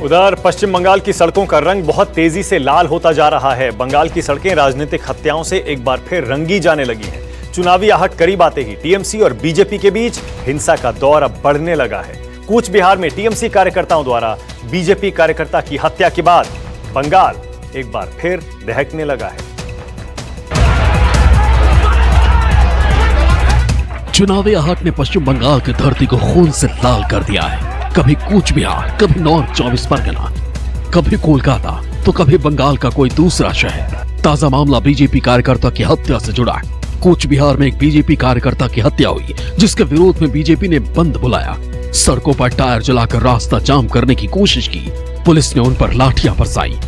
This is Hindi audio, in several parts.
उधर पश्चिम बंगाल की सड़कों का रंग बहुत तेजी से लाल होता जा रहा है। बंगाल की सड़कें राजनीतिक हत्याओं से एक बार फिर रंगी जाने लगी हैं। चुनावी आहट करीब आते ही टीएमसी और बीजेपी के बीच हिंसा का दौर अब बढ़ने लगा है। कूच बिहार में टीएमसी कार्यकर्ताओं द्वारा बीजेपी कार्यकर्ता की हत्या के बाद बंगाल एक बार फिर दहकने लगा है। चुनावी आहट ने पश्चिम बंगाल की धरती को खून से लाल कर दिया है। कभी कूच बिहार, कभी नॉर्थ 24 परगना, कभी कोलकाता तो कभी बंगाल का कोई दूसरा शहर। ताजा मामला बीजेपी कार्यकर्ता की हत्या से जुड़ा है। कूच बिहार में एक बीजेपी कार्यकर्ता की हत्या हुई, जिसके विरोध में बीजेपी ने बंद बुलाया। सड़कों पर टायर जलाकर रास्ता जाम करने की कोशिश की। पुलिस ने उन पर लाठियां बरसाई।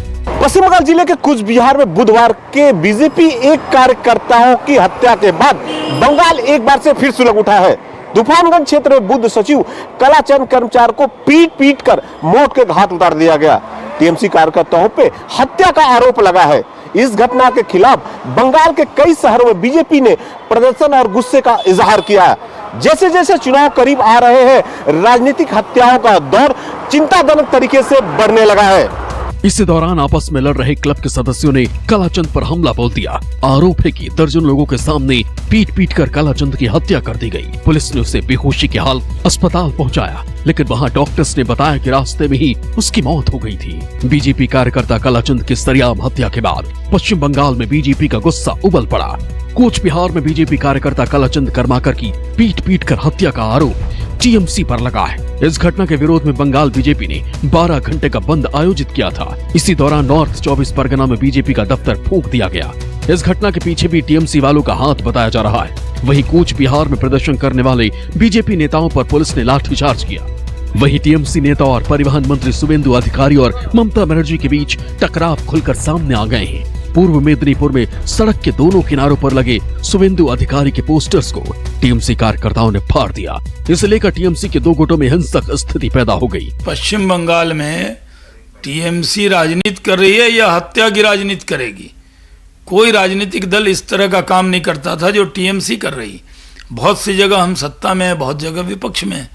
पश्चिम बंगाल जिले के कूच बिहार में बुधवार के बीजेपी एक कार्यकर्ताओं की हत्या के बाद बंगाल एक बार से फिर सुलग उठा है। तूफानगंज क्षेत्र में बुद्ध सचिव कलाचंद कर्मचारी को पीट कर मौत के घाट उतार दिया गया। टीएमसी कार्यकर्ताओं पे हत्या का आरोप लगा है। इस घटना के खिलाफ बंगाल के कई शहरों में बीजेपी ने प्रदर्शन और गुस्से का इजहार किया है। जैसे जैसे चुनाव करीब आ रहे हैं, राजनीतिक हत्याओं का दौर चिंताजनक तरीके से बढ़ने लगा है। इसी दौरान आपस में लड़ रहे क्लब के सदस्यों ने कलाचंद पर हमला बोल दिया। आरोप है कि दर्जन लोगों के सामने पीट कर कलाचंद की हत्या कर दी गई। पुलिस ने उसे बेहोशी के हालत अस्पताल पहुंचाया, लेकिन वहां डॉक्टर्स ने बताया कि रास्ते में ही उसकी मौत हो गई थी। बीजेपी कार्यकर्ता कलाचंद की सरेआम हत्या के बाद पश्चिम बंगाल में बीजेपी का गुस्सा उबल पड़ा। कूच बिहार में बीजेपी कार्यकर्ता कलाचंद कर्माकर की पीट कर हत्या का आरोप टीएमसी पर लगा है। इस घटना के विरोध में बंगाल बीजेपी ने 12 घंटे का बंद आयोजित किया था। इसी दौरान नॉर्थ 24 परगना में बीजेपी का दफ्तर फूंक दिया गया। इस घटना के पीछे भी टीएमसी वालों का हाथ बताया जा रहा है। वहीं कूच बिहार में प्रदर्शन करने वाले बीजेपी नेताओं पर पुलिस ने लाठीचार्ज किया। वहीं टीएमसी नेता और परिवहन मंत्री शुवेंदु अधिकारी और ममता बनर्जी के बीच टकराव खुलकर सामने आ गए हैं। पूर्व मेदिनीपुर में सड़क के दोनों किनारों पर लगे शुवेंदु अधिकारी के पोस्टर्स को टीएमसी कार्यकर्ताओं ने फाड़ दिया। इसे लेकर टीएमसी के दो गुटों में हिंसक स्थिति पैदा हो गई। पश्चिम बंगाल में टीएमसी राजनीति कर रही है या हत्या की राजनीति करेगी? कोई राजनीतिक दल इस तरह का काम नहीं करता था जो टीएमसी कर रही। बहुत सी जगह हम सत्ता में है, बहुत जगह विपक्ष में है,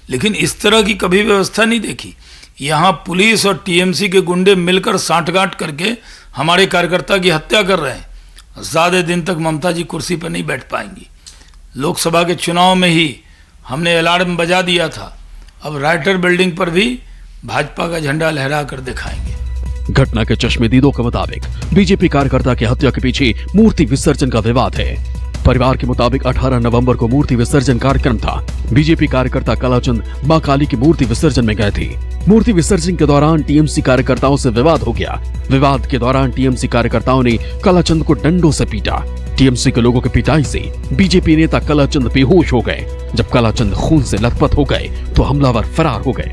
लेकिन इस तरह की कभी व्यवस्था नहीं देखी। यहाँ पुलिस और टीएमसी के गुंडे मिलकर सांठगांठ करके हमारे कार्यकर्ता की हत्या कर रहे हैं। ज़्यादा दिन तक ममता जी कुर्सी पर नहीं बैठ पाएंगी। लोकसभा के चुनाव में ही हमने अलार्म बजा दिया था। अब राइटर बिल्डिंग पर भी भाजपा का झंडा लहरा कर दिखाएंगे। घटना के चश्मदीदों के मुताबिक बीजेपी कार्यकर्ता की हत्या के पीछे मूर्ति विसर्जन का विवाद है। परिवार के मुताबिक 18 नवंबर को मूर्ति विसर्जन कार्यक्रम था। बीजेपी कार्यकर्ता कलाचंद मां काली की मूर्ति विसर्जन में गए थे। मूर्ति विसर्जन के दौरान टीएमसी कार्यकर्ताओं से विवाद हो गया। विवाद के दौरान टीएमसी कार्यकर्ताओं ने कलाचंद को डंडों से पीटा। टीएमसी के लोगों की पिटाई से बीजेपी नेता कलाचंद बेहोश हो गए। जब कलाचंद खून से लथपथ हो गए तो हमलावर फरार हो गए।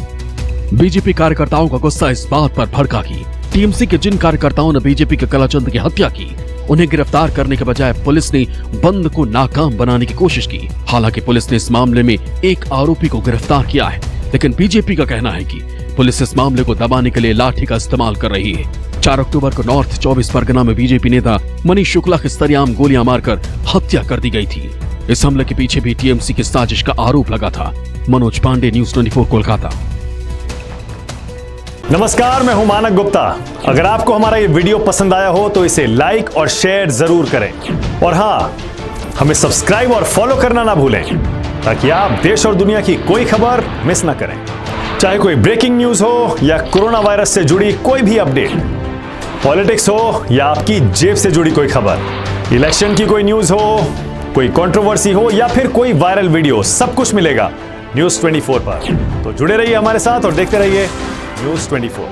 बीजेपी कार्यकर्ताओं का गुस्सा इस बात पर भड़का कि टीएमसी के जिन कार्यकर्ताओं ने बीजेपी के कलाचंद की हत्या की, उन्हें गिरफ्तार करने के बजाय पुलिस ने बंद को नाकाम बनाने की कोशिश की। हालांकि पुलिस ने इस मामले में एक आरोपी को गिरफ्तार किया है, लेकिन बीजेपी का कहना है कि पुलिस इस मामले को दबाने के लिए लाठी का इस्तेमाल कर रही है। 4 अक्टूबर को नॉर्थ 24 परगना में बीजेपी नेता मनीष शुक्ला की सरेआम गोलियां मारकर हत्या कर दी गई थी। इस हमले के पीछे भी टीएमसी की साजिश का आरोप लगा था। मनोज पांडे, न्यूज़ 24 कोलकाता। नमस्कार, मैं हूं मानक गुप्ता। अगर आपको हमारा ये वीडियो पसंद आया हो तो इसे लाइक और शेयर जरूर करें, और हाँ, हमें सब्सक्राइब और फॉलो करना ना भूलें ताकि आप देश और दुनिया की कोई खबर मिस ना करें। चाहे कोई ब्रेकिंग न्यूज हो या कोरोना वायरस से जुड़ी कोई भी अपडेट, पॉलिटिक्स हो या आपकी जेब से जुड़ी कोई खबर, इलेक्शन की कोई न्यूज हो, कोई कंट्रोवर्सी हो या फिर कोई वायरल वीडियो, सब कुछ मिलेगा न्यूज़ 24 पर। तो जुड़े रहिए हमारे साथ और देखते रहिए न्यूज़ 24।